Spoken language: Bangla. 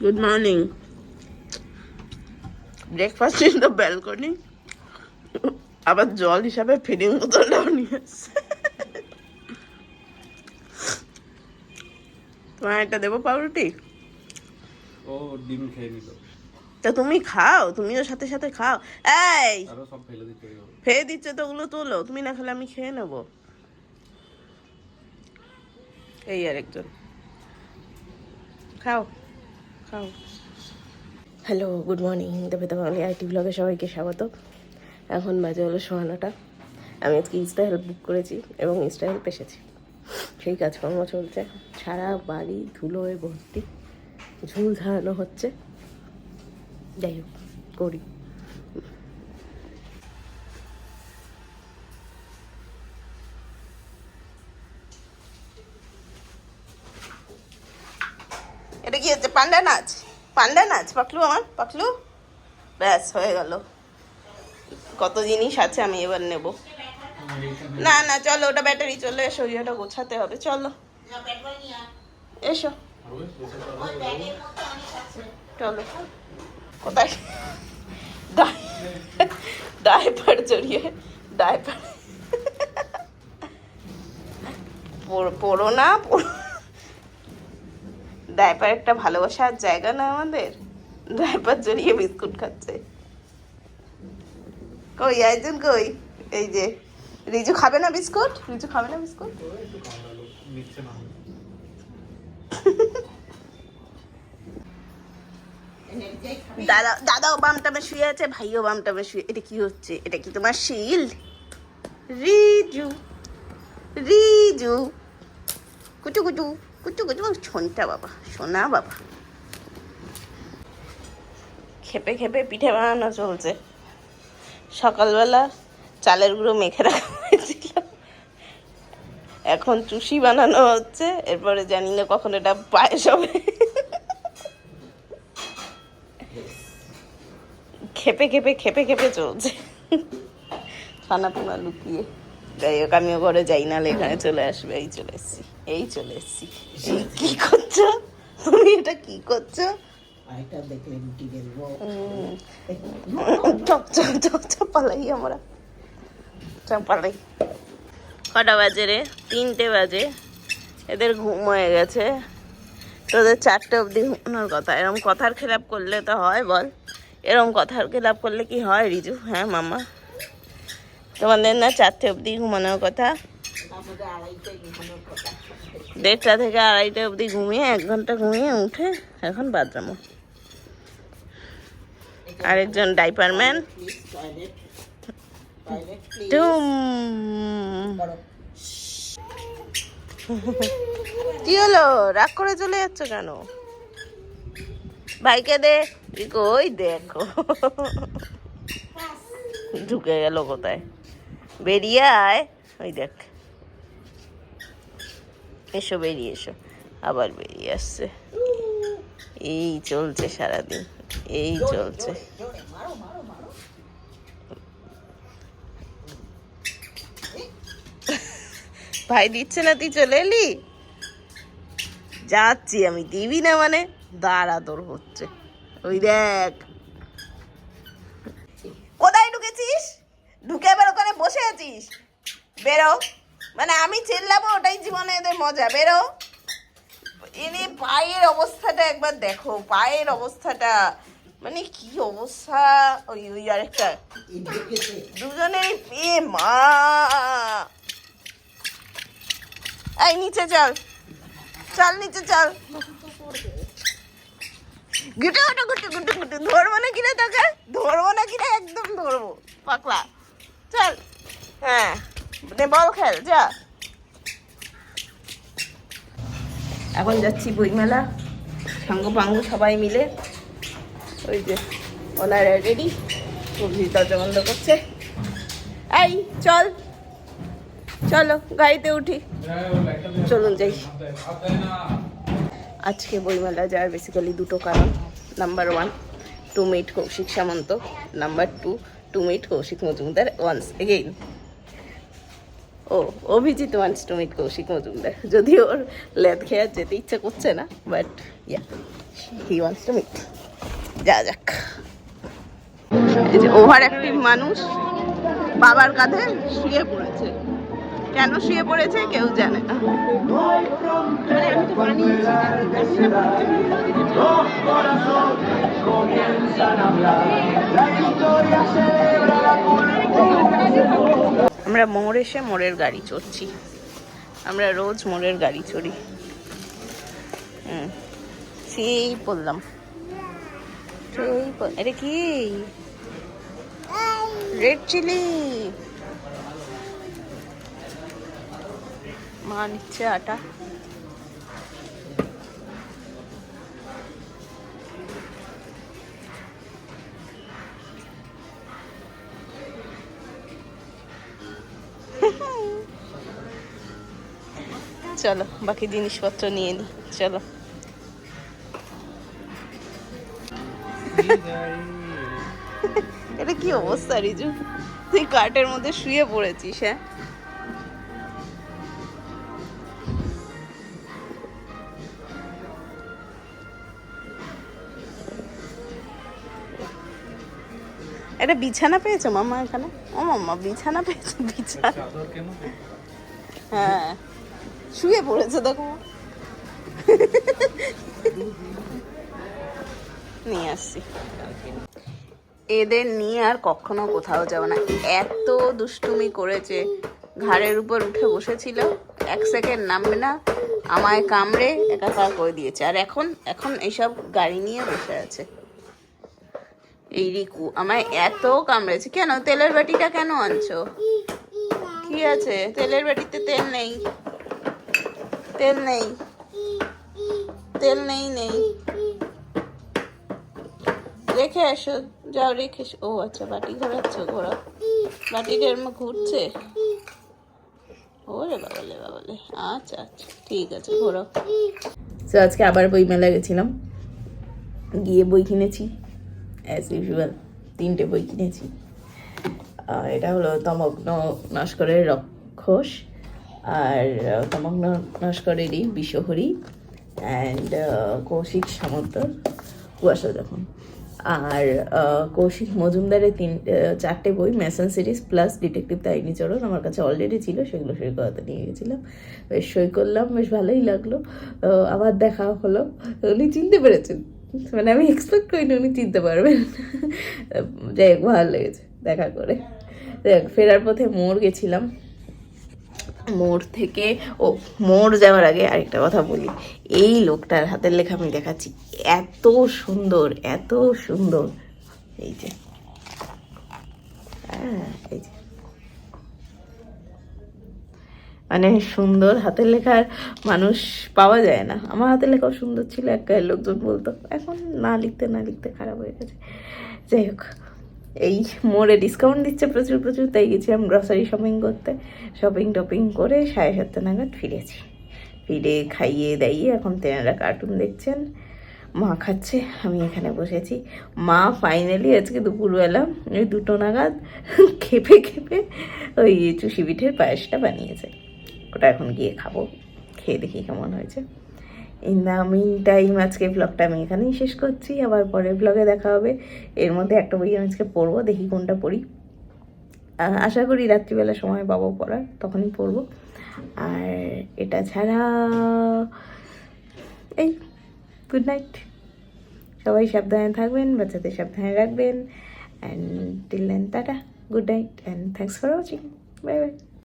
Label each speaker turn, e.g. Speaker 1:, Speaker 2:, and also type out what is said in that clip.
Speaker 1: Good morning. Breakfast in the balcony. আবার জল হিসাবে ফিডিং বোতলটাও নিয়ে এসছে। তোমার একটা দেবো পাউরুটি?
Speaker 2: ও ডিম খেয়ে নিল।
Speaker 1: তা তুমি খাও, তুমিও সাথে সাথে খাও। এই
Speaker 2: আরো সব ফেলে দিতে
Speaker 1: ফেলে দিচ্ছে তো, ওগুলো তোলো। তুমি না খেলে আমি খেয়ে নেবো। এই আরেকজন খাও খাও। Hello, good morning. দেবে তোমার আইটি ব্লগে সবাইকে স্বাগত। এখন বাজে হলো 9:15। আমি আজকে ইনস্টা হেল্প বুক করেছি এবং ইনস্টা হেল্প এসেছি। সেই কাজকর্ম চলছে, সারা বাড়ি ধুলোয় ভর্তি, ঝুল ঝাড়ানো হচ্ছে। যাই হোক, করি। এটা কি হচ্ছে? পান্ডা নাচ? পান্ডা নাচ পাকলু, আমার পাকলু। ব্যাস হয়ে গেল। কত জিনিস আছে, আমি এবার নেব। না না, চলো, ওটা ব্যাটারি। চলে এসো, ওটা গোছাতে হবে। চলো এসো, চলো। কোথায়? ডাইপার জড়িয়ে, ডাইপার পড়ো না, ডাইপার একটা ভালোবাসার জায়গা না আমাদের? ডাইপার জড়িয়ে বিস্কুট খাচ্ছে। কই একজন, কই? এই যে রিজু খাবে না বিস্কুট? রিজু খাবে না বিস্কুট? দাদা, দাদাও বামটামে শুয়ে আছে, ভাইও বামটামে শুয়ে। এটা কি হচ্ছে? এটা কি তোমার শিল্ড? রিজু, রিজু, কুচু কুচু কুচু কুচু। ছনটা বাবা, সোনা বাবা। খেপে খেপে পিঠে বানানো চলছে। সকালবেলা চালের গুঁড়ো মেখে রাখা হয়েছিল, এখন চুষি বানানো হচ্ছে। এরপরে জানি না কখন এটা পায়েস হবে। খেপে খেপে খেপে খেপে চলছে, ছানা পোনা লুকিয়ে। যাই হোক, আমিও ঘরে যাই, না এখানে চলে আসবে। এই চলে এসছি, এই চলে এসছি। কি করছো তুমি? এটা কি করছো? পালাই আমরা, পালাই। কটা বাজে রে? 3টে বাজে। এদের ঘুম হয়ে গেছে, তোদের 4টে অবধি ঘুমানোর কথা। এরকম কথার খেলাপ করলে তো হয় বল? এরকম কথার খেলাপ করলে কি হয় রিজু? হ্যাঁ মামা, তোমাদের না 4টে অবধি ঘুমানোর কথা? 1:30 থেকে 2:30 অবধি ঘুমিয়ে 1 ঘন্টা ঘুমিয়ে উঠে এখন বাথরুমে। আরেকজন ডাইপার ম্যান। কি হলো? রাগ করে চলে যাচ্ছ কেন? ভাইকে দে। ওই দেখো ঢুকে গেল কোথায়। বেরিয়ে আয়, ওই দেখ। এসো, বেরিয়ে এসো। আবার বেরিয়ে আসছে। এই চলছে সারাদিন, এই চলছে। ভাই দিচ্ছে না, তুই চলে এলি? যাচ্ছি আমি, দিবি না মানে? দাঁড়া, তোর হচ্ছে। ওই দেখ কোথায় ঢুকেছিস, ঢুকে এবার ওখানে বসে আছিস। বেরো, মানে আমি চিল্লাবো, ওটাই জীবনে এদের মজা। বেরো। এনে পায়ের অবস্থাটা একবার দেখো, পায়ের অবস্থাটা মানে কি অবস্থা। ওই ওই আরেকটা, দুজনের এ মা। এই নিচে চল, চল নিচে চল। গুটে গুটে গুটে গুটে গুটে। ধরবো না কিনা তোকে? ধরবো না কিনা? একদম ধরবো, পাকলা। চল, হ্যাঁ বল খেল, যা। এখন যাচ্ছি বইমেলা, সাঙ্গ পাঙ্গ সবাই মিলে। ওই যে ওনারা রেডি, সবজি দরজা বন্ধ করছে। এই চল, চলো গাড়িতে উঠি, চলুন যাই। আজকে বইমেলা যাওয়ার বেসিক্যালি 2টো কারণ। Number 1, to meet Kaushik Samanta. Number 2, to meet Kaushik Majumdar once again. ও Abhijit wants to meet Kaushik Majumdar, যদিও ওর ল্যাদ খেয়ে আর যেতে ইচ্ছা করছে না, but yeah he wants to meet. যা যাক। এই যে ওভার অ্যাক্টিভ মানুষ বাবার কাঁধে শুয়ে পড়েছে। কেন শুয়ে পড়েছে কেউ জানে না। আমরা মোড় এসে মোড়ের গাড়ি চড়ছি। আমরা রোজ মোড়ের গাড়ি চড়ি। সেই বললাম, এটা কি রেড চিলি। মা নিচ্ছে আটা। চলো বাকি জিনিসপত্র নিয়ে নি, চলো। এটা কি অবস্থা রিজু, তুই কার্টের মধ্যে শুয়ে পড়েছিস? হ্যাঁ, এটা বিছানা পেয়েছো মামা এখানে? ও মামা বিছানা পেয়েছো? বিছানা, হ্যাঁ শুয়ে পড়েছে দেখো। নিয়ে আসছি। এদের নিয়ে আর কখনো কোথাও যাবো না, এত দুষ্টুমি করেছে। ঘাড়ের উপর উঠে বসেছিল, 1 সেকেন্ড নামবে না, আমায় কামড়ে একাকার করে দিয়েছে। আর এখন এইসব গাড়ি নিয়ে বসে আছে। এই রিকু আমায় এত কামড়েছে। কেন তেলের বাটিটা কেন আনছো? কি আছে তেলের বাটিতে? তেল নেই, তেল নেই, তেল নেই, নেই। রেখে এসো, যাও রেখে এসো। ও আচ্ছা বাটি ঘোরাচ্ছ, ঘোরাও। বাটিটা এর মধ্যে ঘুরছে। ওরে বাবালে বাবালে, আচ্ছা আচ্ছা ঠিক আছে ঘোরাও। তো আজকে আবার বই মেলা গেছিলাম, গিয়ে বই কিনেছি অ্যাজ ইউজুয়াল। 3টে বই কিনেছি। এটা হলো তমগ্ন নস্করের রক্ষস, আর তমগ্ন নস্করেরই বিশ্বহরি, অ্যান্ড কৌশিক সামন্তর কুয়াশা যখন। আর কৌশিক মজুমদারের 4টে বই, Mason series plus detective Tarini চরণ আমার কাছে অলরেডি ছিল, সেগুলো সই করাতে নিয়ে গেছিলাম। বেশ সই করলাম, বেশ ভালোই লাগলো। আবার দেখা হলো, উনি চিনতে পেরেছেন, মানে আমি এক্সপেক্ট করিনি উনি চিনতে পারবেন। যাই হোক ভালো লেগেছে দেখা করে। দেখ ফেরার পথে মোড় গেছিলাম, মোড় থেকে মোড় যাওয়ার আগে আরেকটা কথা বলি। এই লোকটার হাতের লেখা আমি দেখাচ্ছি, এত সুন্দর, এত সুন্দর। এই যে এই যে মানে সুন্দর হাতের লেখার মানুষ পাওয়া যায় না। আমার হাতের লেখাও সুন্দর ছিল, এক গায়ের লোকজন বলতো, এখন না লিখতে খারাপ হয়ে গেছে। যাই হোক, এই মোড়ে ডিসকাউন্ট দিচ্ছে প্রচুর প্রচুর, তাই গেছিলাম গ্রসারি শপিং করতে। শপিং টপিং করে 7:30 নাগাদ ফিরেছি। ফিরে খাইয়ে দাইয়ে এখন তেনারা কার্টুন দেখছেন, মা খাচ্ছে, আমি এখানে বসেছি। মা ফাইনালি আজকে দুপুরবেলা ওই 2টো নাগাদ খেপে ওই চুষি পিঠের পায়েসটা বানিয়েছে। ওটা এখন গিয়ে খাবো, খেয়ে দেখি কেমন হয়েছে। ইন দ্য মিন টাইম আজকে ব্লগটা আমি এখানেই শেষ করছি। আবার পরের ব্লগে দেখা হবে। এর মধ্যে একটা বই আমি আজকে পড়বো, দেখি কোনটা পড়ি। আশা করি রাত্রিবেলা সময় পাবো পড়ার, তখনই পড়বো। আর এটা ছাড়া এই গুড নাইট। সবাই সাবধানে থাকবেন, বাচ্চাদের সাবধানে রাখবেন, and till then ta-ta, good night and thanks for watching, bye by.